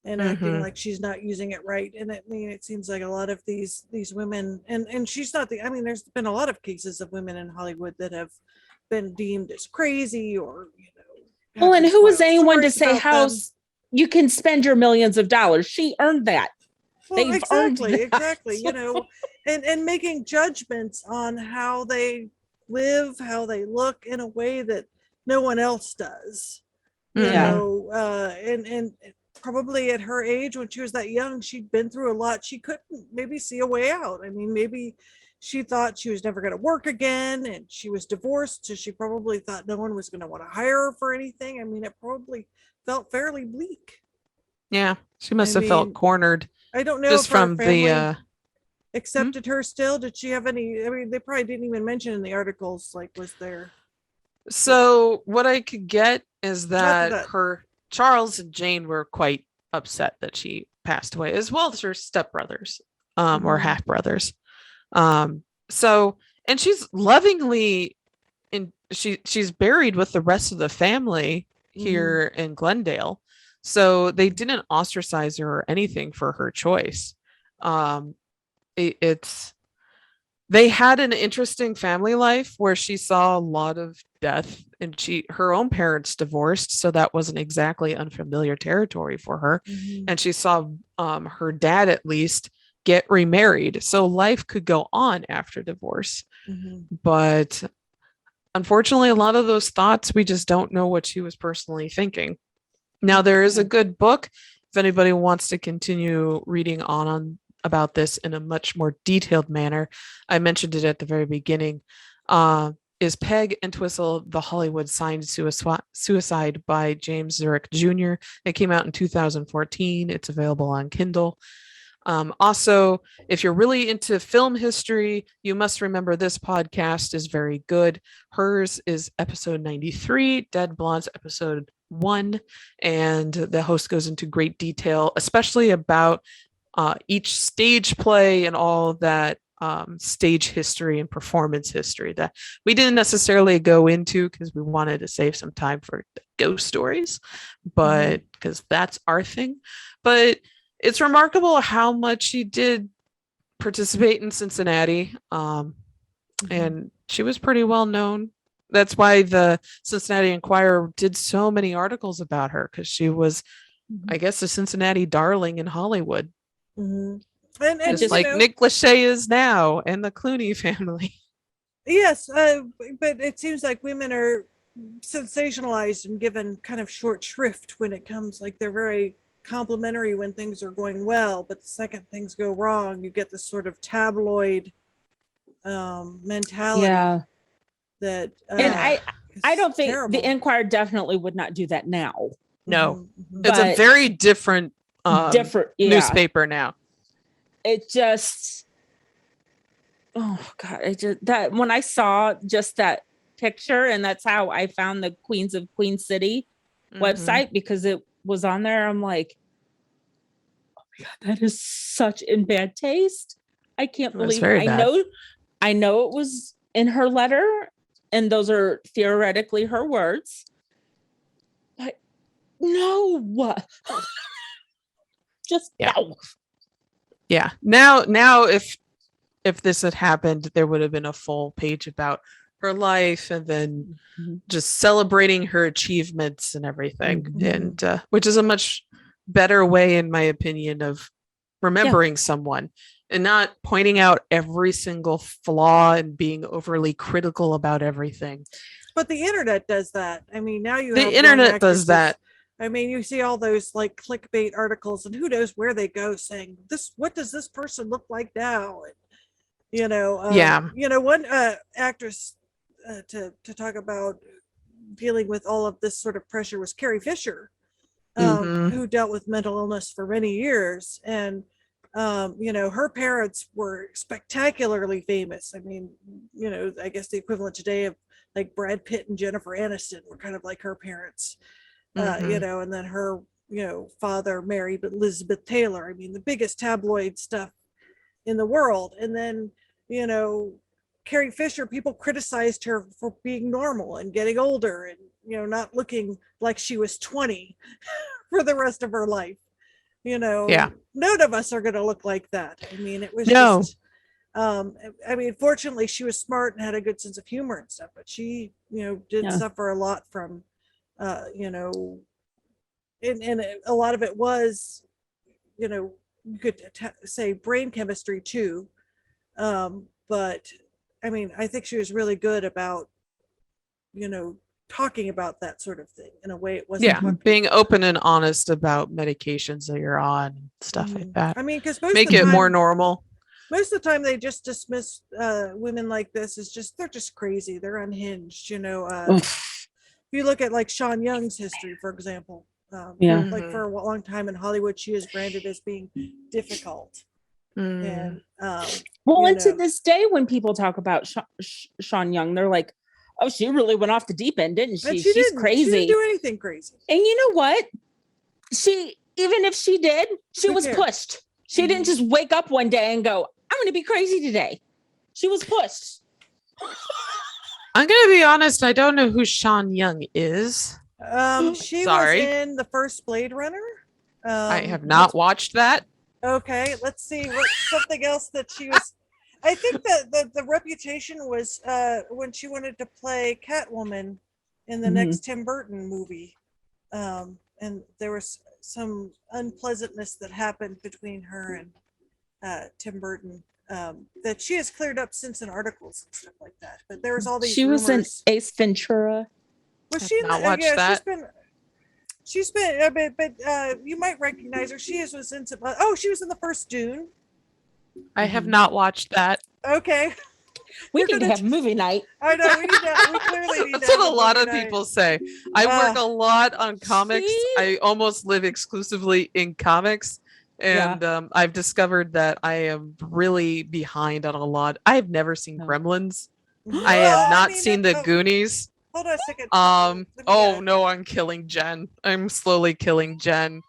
and acting like she's not using it right. And it seems like a lot of these women, and she's not there's been a lot of cases of women in Hollywood that have been deemed as crazy or, well, and who was anyone to say how you can spend your millions of dollars? She earned that. Well, they've exactly, and making judgments on how they live, how they look in a way that no one else does. And probably at her age, when she was that young, she'd been through a lot. She couldn't maybe see a way out. I mean, maybe she thought she was never going to work again, and she was divorced, so she probably thought no one was going to want to hire her for anything. I mean, it probably felt fairly bleak. Yeah, she must have felt cornered. I don't know just if from her family the accepted her still. Did she have any? I mean, they probably didn't even mention in the articles, like, was there. So what I could get is that her Charles and Jane were quite upset that she passed away, as well as her stepbrothers, or half brothers. So, and she's lovingly she's buried with the rest of the family here in Glendale. So they didn't ostracize her or anything for her choice. They had an interesting family life where she saw a lot of death, and her own parents divorced, so that wasn't exactly unfamiliar territory for her. And she saw her dad at least get remarried. So life could go on after divorce. But unfortunately, a lot of those thoughts, we just don't know what she was personally thinking. Now, there is a good book if anybody wants to continue reading on about this in a much more detailed manner. I mentioned it at the very beginning. Is Peg Entwistle, The Hollywood Signed Suicide by James Zeruk Jr. It came out in 2014. It's available on Kindle. Also, if you're really into film history, you must remember this podcast is very good. Hers is episode 93, Dead Blondes episode 1, and the host goes into great detail, especially about each stage play and all that stage history and performance history that we didn't necessarily go into because we wanted to save some time for the ghost stories, but because that's our thing. But it's remarkable how much she did participate in Cincinnati, and she was pretty well known. That's why the Cincinnati Enquirer did so many articles about her, because she was, I guess, a Cincinnati darling in Hollywood. And just like Nick Lachey is now, and the Clooney family. Yes, but it seems like women are sensationalized and given kind of short shrift when it comes, like they're very complimentary when things are going well, but the second things go wrong, you get this sort of tabloid mentality. That and I don't think terrible. The Enquirer definitely would not do that now. No, it's a very different newspaper now. It just, oh God, it just, that when I saw just that picture, and that's how I found the Queens of Queen City website, because it was on there. I'm like, oh my God, that is such in bad taste. I can't believe it. I know it was in her letter, and those are theoretically her words. But no, just no. Yeah. Now, if this had happened, there would have been a full page about her life, and then just celebrating her achievements and everything, and which is a much better way, in my opinion, of remembering someone, and not pointing out every single flaw and being overly critical about everything. But the internet does that. I mean, now the internet does that. I mean, you see all those like clickbait articles, and who knows where they go saying this. What does this person look like now? And, one actress to talk about dealing with all of this sort of pressure was Carrie Fisher, who dealt with mental illness for many years, and her parents were spectacularly famous. I mean, I guess the equivalent today of like Brad Pitt and Jennifer Aniston were kind of like her parents. And then her, father married Elizabeth Taylor. I mean, the biggest tabloid stuff in the world. And then, Carrie Fisher, people criticized her for being normal and getting older and, not looking like she was 20 for the rest of her life. None of us are going to look like that. I mean, it was just, fortunately she was smart and had a good sense of humor and stuff, but she, did suffer a lot from, and a lot of it was, you could say brain chemistry too. But I mean, I think she was really good about, talking about that sort of thing in a way it wasn't. Being open and honest about medications that you're on and stuff like that. I mean, because make it more normal. Most of the time they just dismiss women like this as they're just crazy. They're unhinged, If you look at like Sean Young's history, for example, like for a long time in Hollywood, she is branded as being difficult. And and to this day, when people talk about Sean Young, they're like, "Oh, she really went off the deep end, didn't she? She's crazy. She didn't do anything crazy." And you know what? Even if she did, she was pushed. She didn't just wake up one day and go, "I'm going to be crazy today." She was pushed. I'm going to be honest. I don't know who Sean Young is. She was in the first Blade Runner. I have not watched that. Okay, let's see what something else that she was. I think that the reputation was when she wanted to play Catwoman in the next Tim Burton movie, and there was some unpleasantness that happened between her Tim Burton. That she has cleared up since in articles and stuff like that. But there was all these She was in rumors. Ace Ventura. Was she in not the, watched yeah, that. she's been but you might recognize her. She was in some, she was in the first Dune. I have not watched that. Okay. We need to have movie night. I know we clearly need That's to what a lot of people say. I work a lot on comics. I almost live exclusively in comics. And I've discovered that I am really behind on a lot. I have never seen Gremlins. I have not seen the Goonies. Hold on a second. No, I'm killing Jen. I'm slowly killing Jen.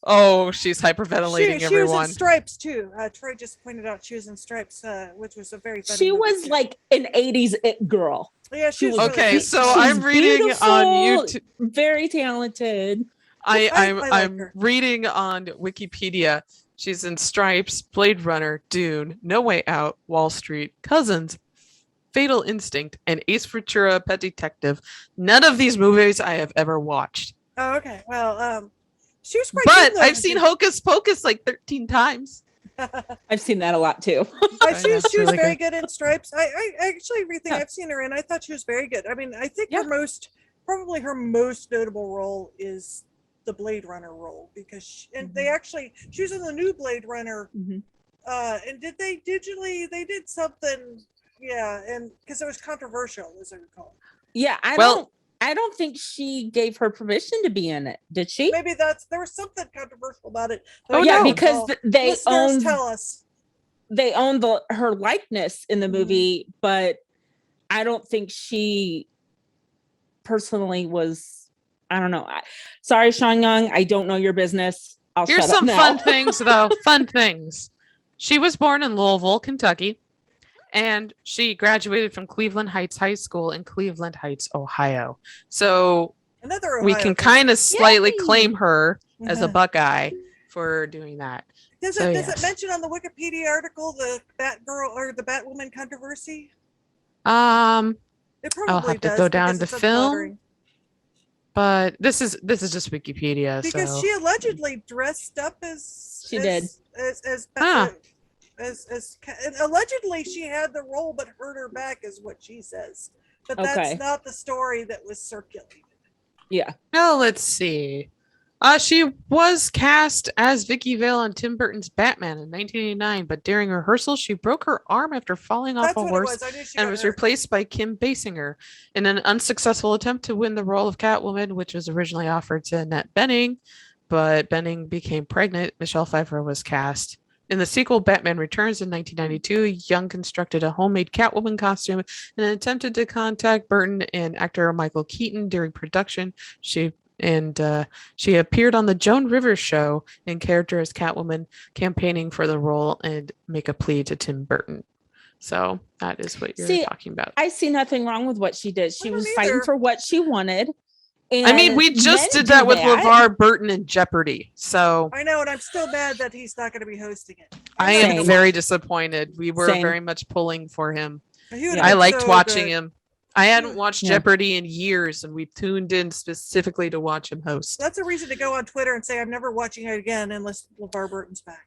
Oh, she's hyperventilating she everyone. was in Stripes too. Troy just pointed out she was in Stripes, which was a very funny She movie was too. like an 80s it girl. Yeah, she was okay. Really so I'm reading on YouTube. Very talented. I'm reading on Wikipedia. She's in Stripes, Blade Runner, Dune, No Way Out, Wall Street, Cousins, Fatal Instinct, and Ace Ventura: Pet Detective. None of these movies I have ever watched. Oh, okay. Well, she was quite But good, I've seen Hocus Pocus like 13 times. I've seen that a lot too. She was really very good in Stripes. I actually everything I've seen her in, I thought she was very good. I mean, I think her most notable role is the Blade Runner role because she was in the new Blade Runner. And they did something, and because it was controversial, as I recall. Yeah, I don't think she gave her permission to be in it. Did she? Maybe there was something controversial about it. Because they own tell us. They own her likeness in the movie, but I don't think she personally was. I don't know. Sorry, Sean Young. I don't know your business. Here's some fun things, though. Fun things. She was born in Louisville, Kentucky. And she graduated from Cleveland Heights High School in Cleveland Heights, Ohio. So we can kind of slightly claim her as a Buckeye for doing that. Does it mention on the Wikipedia article the Batgirl or the Batwoman controversy? It probably I'll have to go down to film. But this is just Wikipedia. Because she allegedly dressed up as and allegedly she had the role but hurt her back is what she says, but that's not the story that was circulated. Let's see. She was cast as Vicky Vale on Tim Burton's Batman in 1989, but during rehearsal she broke her arm after falling off a horse and was replaced by Kim Basinger in an unsuccessful attempt to win the role of Catwoman, which was originally offered to Annette Bening, but Bening became pregnant. Michelle Pfeiffer was cast. In the sequel, Batman Returns in 1992, Young constructed a homemade Catwoman costume and attempted to contact Burton and actor Michael Keaton during production. She appeared on the Joan Rivers show in character as Catwoman, campaigning for the role and make a plea to Tim Burton. So that is what you're talking about. I see nothing wrong with what she did. She was fighting for what she wanted. I mean, we just did that with LeVar Burton in Jeopardy. So I know, and I'm still mad that he's not going to be hosting it. I am very disappointed. We were very much pulling for him. I liked watching him. I hadn't watched Jeopardy in years, and we tuned in specifically to watch him host. That's a reason to go on Twitter and say, I'm never watching it again unless LeVar Burton's back.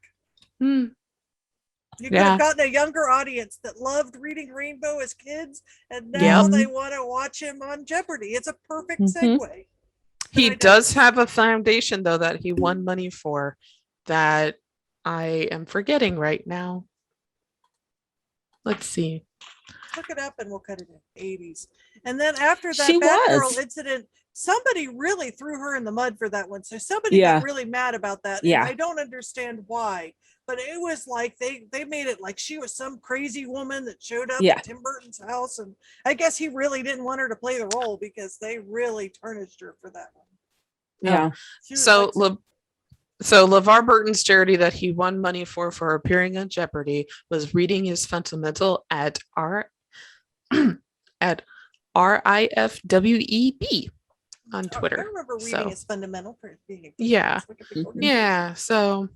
You could have gotten a younger audience that loved reading Rainbow as kids, and now they want to watch him on Jeopardy. It's a perfect segue. He does have a foundation, though, that he won money for that I am forgetting right now. Let's see. Look it up and we'll cut it in. 80s. And then after that Batgirl incident, somebody really threw her in the mud for that one. So somebody got really mad about that. And I don't understand why. But it was like they made it like she was some crazy woman that showed up at Tim Burton's house. And I guess he really didn't want her to play the role because they really tarnished her for that one. Yeah. So LeVar Burton's charity that he won money for appearing on Jeopardy was reading his fundamental at RIFWEB on Twitter. I remember reading his fundamental for being a So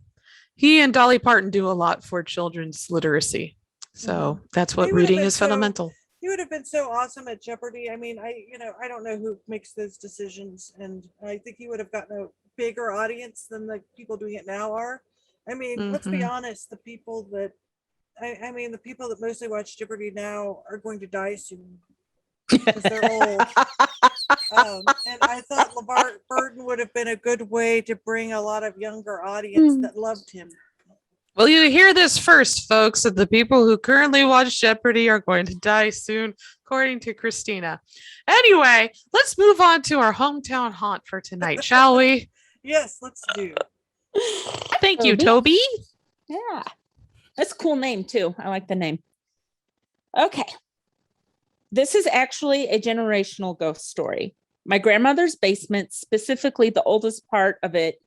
he and Dolly Parton do a lot for children's literacy. So that's what reading is fundamental. He would have been so awesome at Jeopardy. I mean, I don't know who makes those decisions, and I think he would have gotten a bigger audience than the people doing it now are. I mean, let's be honest, the people that the people that mostly watch Jeopardy now are going to die soon because they're old. And I thought LeVar Burton would have been a good way to bring a lot of younger audience that loved him. Well, you hear this first, folks, that the people who currently watch Jeopardy are going to die soon, according to Christina. Anyway, let's move on to our hometown haunt for tonight, shall we? Yes, let's do. Thank you, Toby. Yeah. That's a cool name, too. I like the name. Okay. This is actually a generational ghost story. My grandmother's basement, specifically the oldest part of it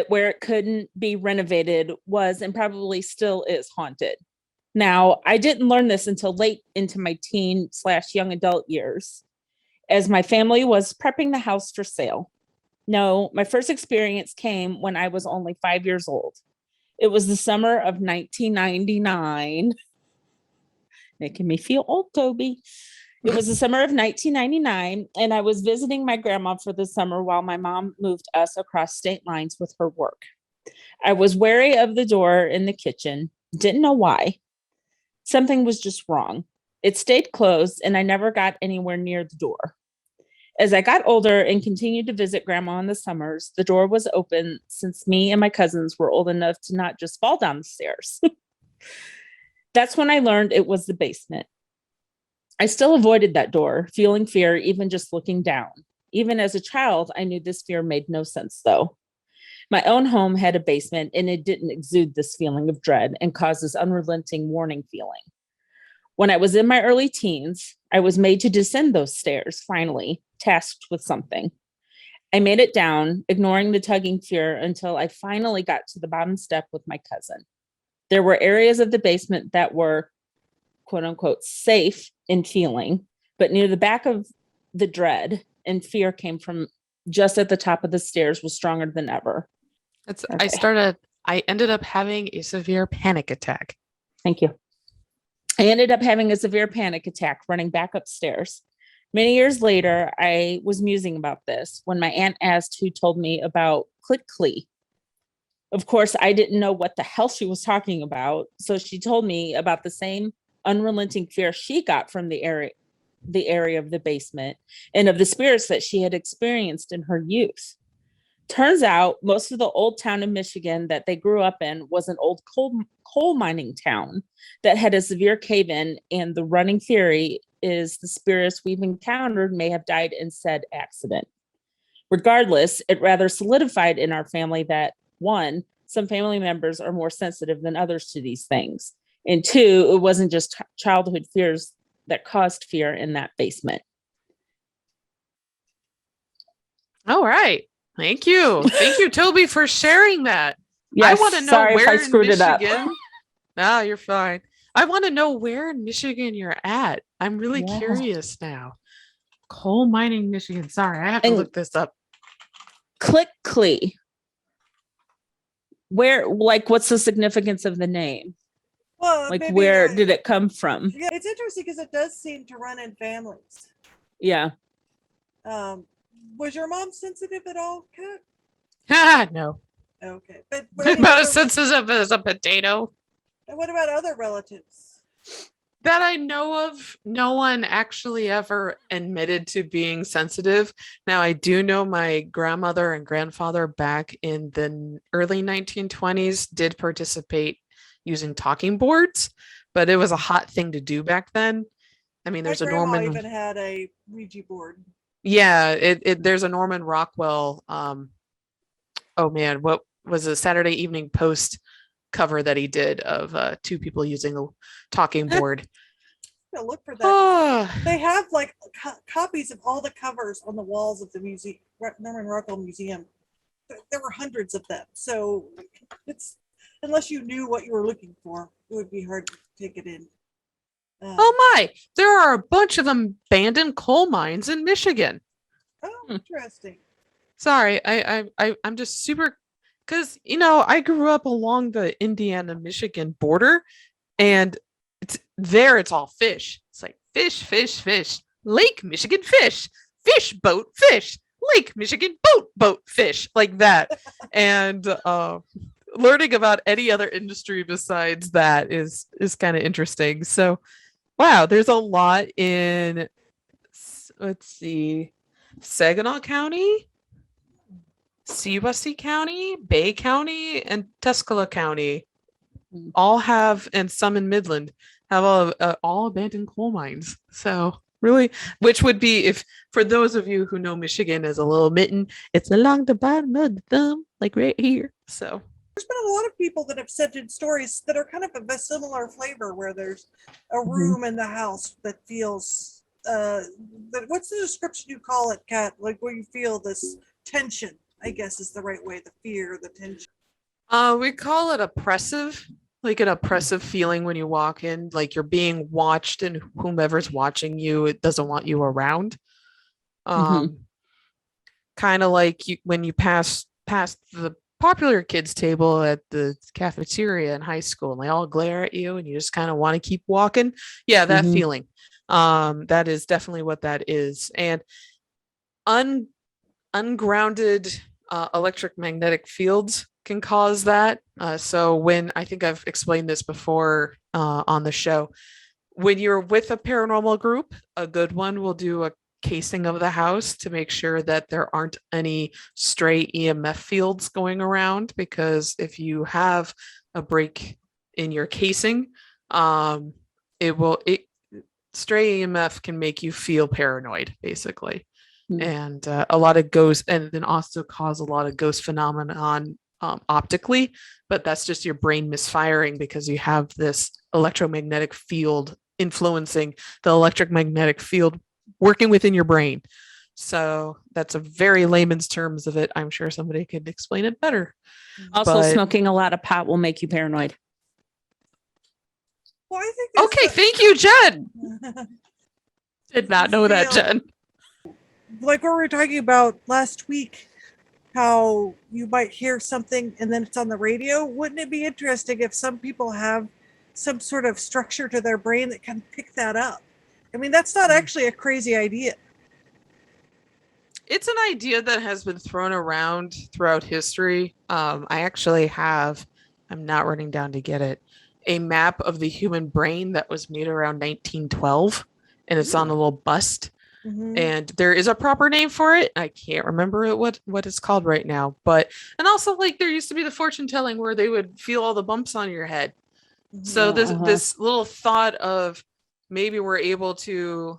where it couldn't be renovated, was and probably still is haunted. Now, I didn't learn this until late into my teen/young adult years, as my family was prepping the house for sale. No, my first experience came when I was only 5 years old. It was the summer of 1999. Making me feel old, Toby. It was the summer of 1999, and I was visiting my grandma for the summer while my mom moved us across state lines with her work. I was wary of the door in the kitchen, didn't know why. Something was just wrong. It stayed closed, and I never got anywhere near the door. As I got older and continued to visit grandma in the summers, the door was open since me and my cousins were old enough to not just fall down the stairs. That's when I learned it was the basement. I still avoided that door, feeling fear even just looking down. Even as a child, I knew this fear made no sense, though. My own home had a basement, and it didn't exude this feeling of dread and cause this unrelenting warning feeling. When I was in my early teens, I was made to descend those stairs, finally, tasked with something. I made it down, ignoring the tugging fear until I finally got to the bottom step with my cousin. There were areas of the basement that were, quote unquote, safe in feeling, but near the back of the dread and fear came from just at the top of the stairs was stronger than ever. Okay. I ended up having a severe panic attack. Thank you. I ended up having a severe panic attack running back upstairs. Many years later, I was musing about this when my aunt asked who told me about Click-Clee. Of course, I didn't know what the hell she was talking about, so she told me about the same unrelenting fear she got from the area of the basement and of the spirits that she had experienced in her youth. Turns out most of the old town in Michigan that they grew up in was an old coal mining town that had a severe cave-in, and the running theory is the spirits we've encountered may have died in said accident. Regardless, it rather solidified in our family that, one, some family members are more sensitive than others to these things, and two, it wasn't just childhood fears that caused fear in that basement. All right. Thank you. Thank you, Toby, for sharing that. Yes, I want to know where I screwed in Michigan. It up. No, you're fine. I want to know where in Michigan you're at. I'm really curious now. Coal mining, Michigan. Sorry, I have to look this up. Click-Clee. Where, what's the significance of the name? Well, where did it come from? Yeah, it's interesting because it does seem to run in families. Yeah. Was your mom sensitive at all, Kat? No. Okay. But about as sensitive as a potato. And what about other relatives? That I know of, no one actually ever admitted to being sensitive. Now, I do know my grandmother and grandfather back in the early 1920s did participate using talking boards, but it was a hot thing to do back then. I mean, there's a Norman. My grandma even had a Ouija board. Yeah, there's a Norman Rockwell. Oh man, what was a Saturday Evening Post cover that he did of two people using a talking board? Look for that. They have copies of all the covers on the walls of the museum, Norman Rockwell Museum. There were hundreds of them, so it's unless you knew what you were looking for, it would be hard to take it in. Oh my, there are a bunch of abandoned coal mines in Michigan. Oh, interesting. Sorry, I'm just super, because, I grew up along the Indiana-Michigan border, and it's all fish. It's like fish, fish, fish, Lake Michigan fish, fish, boat, fish, Lake Michigan boat, fish, like that. And learning about any other industry besides that is kind of interesting. So, wow, there's a lot in, let's see, Saginaw County, Siwassee County, Bay County, and Tuscola County all have, and some in Midland have all abandoned coal mines. So really, which would be, if for those of you who know Michigan as a little mitten, it's along the bottom of the thumb, like right here. So there's been a lot of people that have sent in stories that are kind of a similar flavor, where there's a room in the house that feels what's the description you call it, Kat? Like where you feel this tension, I guess is the right way, the fear, the tension. We call it oppressive, like an oppressive feeling when you walk in, like you're being watched and whomever's watching you, it doesn't want you around. Kind of like when you pass the popular kids table at the cafeteria in high school and they all glare at you and you just kind of want to keep walking. Yeah, that feeling. That is definitely what that is. And ungrounded electromagnetic fields can cause that. So when, I think I've explained this before on the show, when you're with a paranormal group, a good one will do a casing of the house to make sure that there aren't any stray EMF fields going around, because if you have a break in your casing, stray EMF can make you feel paranoid, basically. And a lot of ghosts, and then also cause a lot of ghost phenomenon optically, but that's just your brain misfiring because you have this electromagnetic field influencing the electromagnetic field working within your brain. So that's a very layman's terms of it. I'm sure somebody could explain it better. Also, smoking a lot of pot will make you paranoid. Well, I think okay, thank you, Jen. Did not know that, Jen. Like what we were talking about last week, how you might hear something and then it's on the radio. Wouldn't it be interesting if some people have some sort of structure to their brain that can pick that up? I mean, that's not actually a crazy idea. It's an idea that has been thrown around throughout history. I actually have, I'm not running down to get it, a map of the human brain that was made around 1912, and it's on a little bust. And there is a proper name for it. I can't remember what it's called right now. But, and also, like, there used to be the fortune telling where they would feel all the bumps on your head. So this little thought of maybe we're able to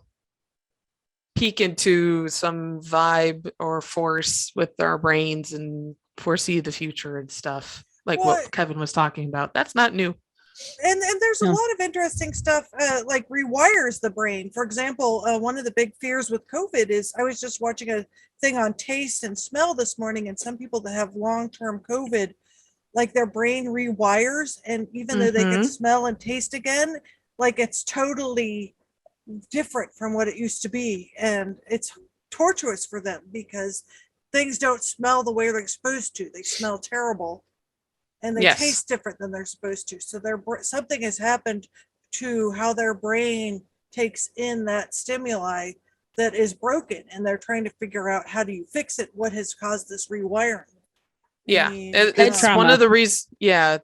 peek into some vibe or force with our brains and foresee the future and stuff, like what Kevin was talking about. That's not new. And there's a lot of interesting stuff, like rewires the brain. For example, one of the big fears with COVID is, I was just watching a thing on taste and smell this morning, and some people that have long-term COVID, like their brain rewires, and even though they can smell and taste again, like it's totally different from what it used to be. And it's torturous for them because things don't smell the way they're supposed to. They smell terrible. And they taste different than they're supposed to. So something has happened to how their brain takes in that stimuli that is broken, and they're trying to figure out, how do you fix it? What has caused this rewiring? Yeah, it's one of the reasons. Yeah,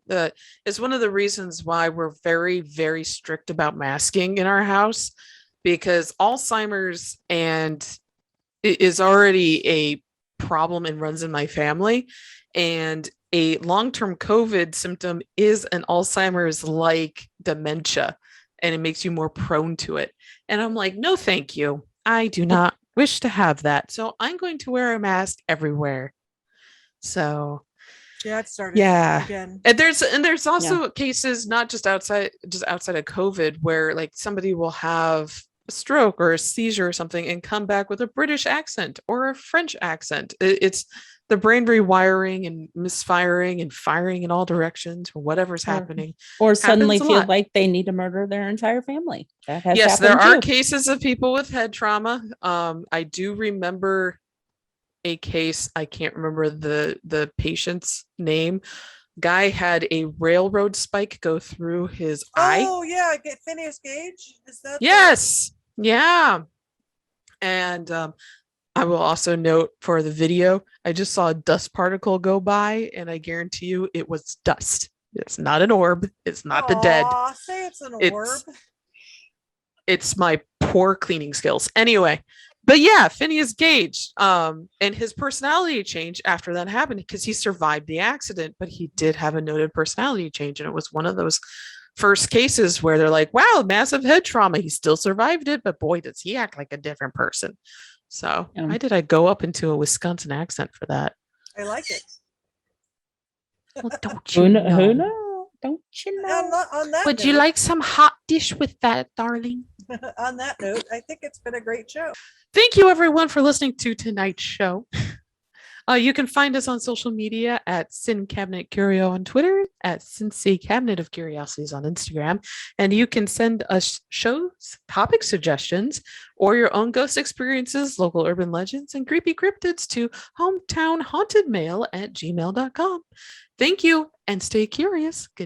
it's one of the reasons why we're very, very strict about masking in our house, because Alzheimer's is already a problem and runs in my family, and a long-term COVID symptom is an Alzheimer's like dementia, and it makes you more prone to it. And I'm like, no, thank you. I do not wish to have that. So I'm going to wear a mask everywhere. So yeah, it started again. And there's also cases not just outside of COVID, where like somebody will have a stroke or a seizure or something and come back with a British accent or a French accent. It's the brain rewiring and misfiring and firing in all directions for whatever's happening. Or suddenly feel like they need to murder their entire family. That has yes, there are too. cases of people with head trauma. I do remember a case, I can't remember the patient's name. Guy had a railroad spike go through his eye. Oh yeah, Phineas Gage? Is that yes. Yeah. And I will also note for the video, I just saw a dust particle go by, and I guarantee you it was dust. It's not an orb. It's not the dead. Say it's an orb. It's my poor cleaning skills. Anyway, but yeah, Phineas Gage, and his personality changed after that happened because he survived the accident, but he did have a noted personality change, and it was one of those first cases where they're like, wow, massive head trauma. He still survived it, but boy, does he act like a different person. So why did I go up into a Wisconsin accent for that? I like it. Well, don't you know? Who knows? Don't you know? On that Would note, you like some hot dish with that, darling? On that note, I think it's been a great show. Thank you, everyone, for listening to tonight's show. You can find us on social media at Sin Cabinet Curio on Twitter, at Cincy Cabinet of Curiosities on Instagram, and you can send us shows, topic suggestions, or your own ghost experiences, local urban legends, and creepy cryptids to hometownhauntedmail@gmail.com. Thank you, and stay curious. Good